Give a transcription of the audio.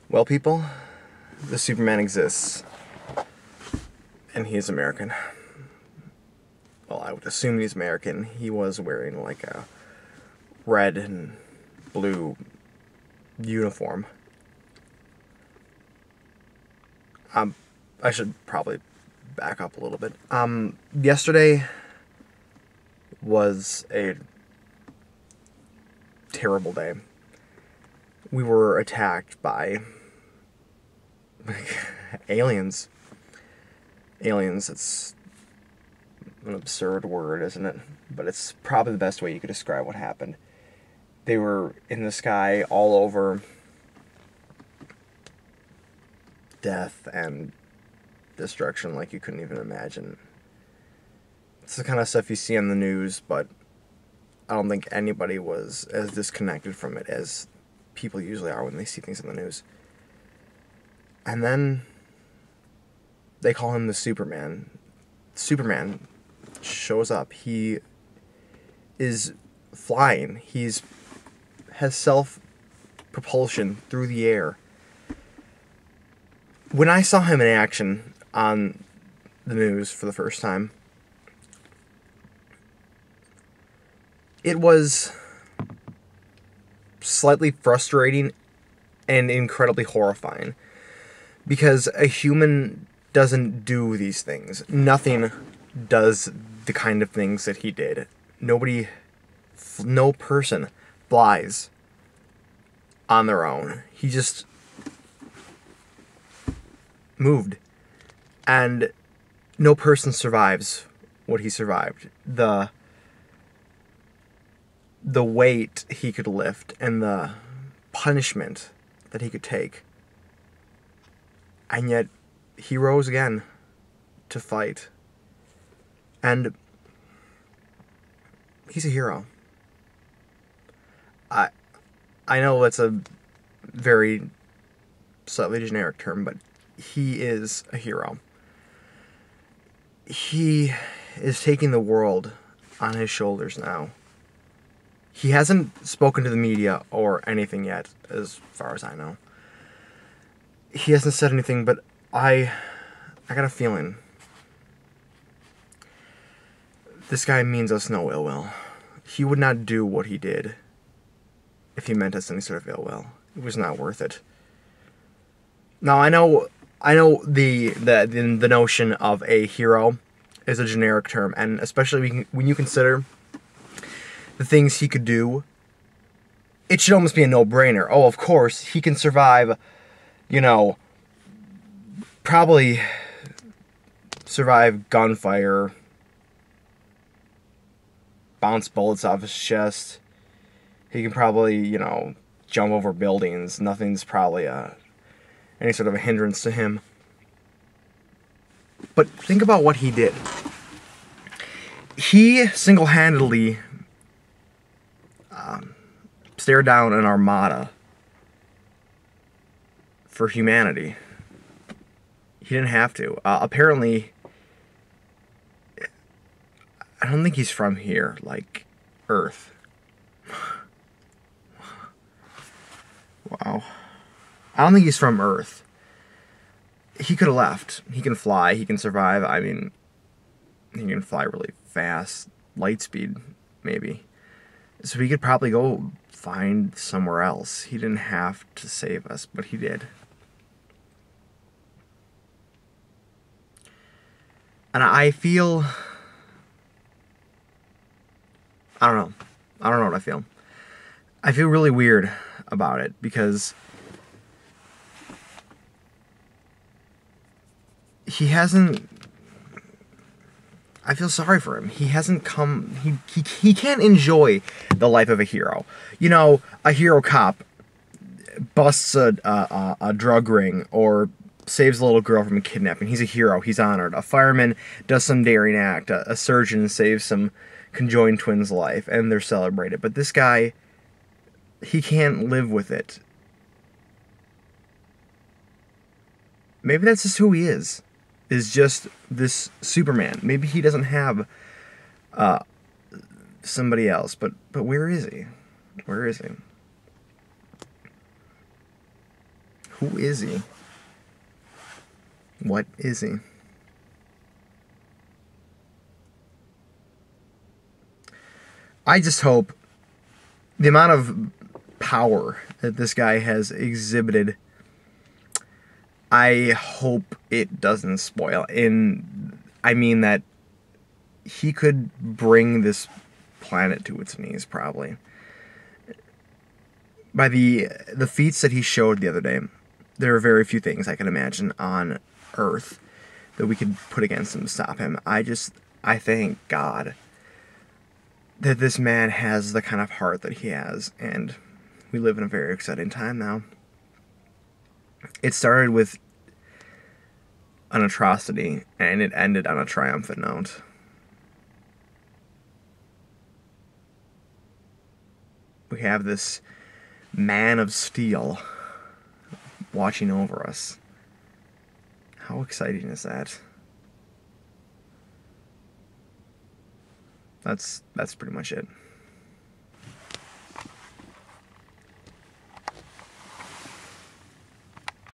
Well, people, the Superman exists, and he is American. Well, I would assume he's American. He was wearing like a red and blue uniform. I should probably back up a little bit. Yesterday was a terrible day. We were attacked by aliens. Aliens, it's an absurd word, isn't it? But it's probably the best way you could describe what happened. They were in the sky all over, death and destruction like you couldn't even imagine. It's the kind of stuff you see on the news, but I don't think anybody was as disconnected from it as people usually are when they see things on the news. And then they call him the Superman. Superman shows up. He is flying. Has self-propulsion through the air. When I saw him in action on the news for the first time, it was slightly frustrating and incredibly horrifying, because a human doesn't do these things. Nothing does the kind of things that he did. No person flies on their own. He just moved. And no person survives what he survived. The weight he could lift and the punishment that he could take. And yet he rose again to fight. And he's a hero. I know that's a very slightly generic term, but he is a hero. He is taking the world on his shoulders now. He hasn't spoken to the media or anything yet, as far as I know. He hasn't said anything, but I got a feeling this guy means us no ill will. He would not do what he did if he meant us any sort of ill will. It was not worth it. Now, I know the notion of a hero is a generic term, and especially when you consider the things he could do, it should almost be a no-brainer. Oh, of course, he can survive, probably survive gunfire, bounce bullets off his chest. He can probably, jump over buildings. Nothing's probably any sort of a hindrance to him. But think about what he did. He single-handedly stared down an armada for humanity. He didn't have to. Apparently, I don't think he's from here, like Earth. Wow. I don't think he's from Earth. He could have left. He can fly. He can survive. I mean, he can fly really fast. Light speed, maybe. So he could probably go find somewhere else. He didn't have to save us, but he did. And I feel... I don't know. I don't know what I feel. I feel really weird about it, because he hasn't... I feel sorry for him. He hasn't come... He can't enjoy the life of a hero. A hero cop busts a drug ring or saves a little girl from a kidnapping. He's a hero. He's honored. A fireman does some daring act. A surgeon saves some conjoined twins' life, and they're celebrated. But this guy, he can't live with it. Maybe that's just who he is just this Superman. Maybe he doesn't have somebody else, but where is he? Where is he? Who is he? What is he? I just hope the amount of power that this guy has exhibited, I hope it doesn't spoil. I mean that he could bring this planet to its knees, probably. By the feats that he showed the other day, there are very few things I can imagine on Earth that we could put against him to stop him. I thank God that this man has the kind of heart that he has, and we live in a very exciting time now. It started with an atrocity, and it ended on a triumphant note. We have this man of steel watching over us. How exciting is that? That's pretty much it.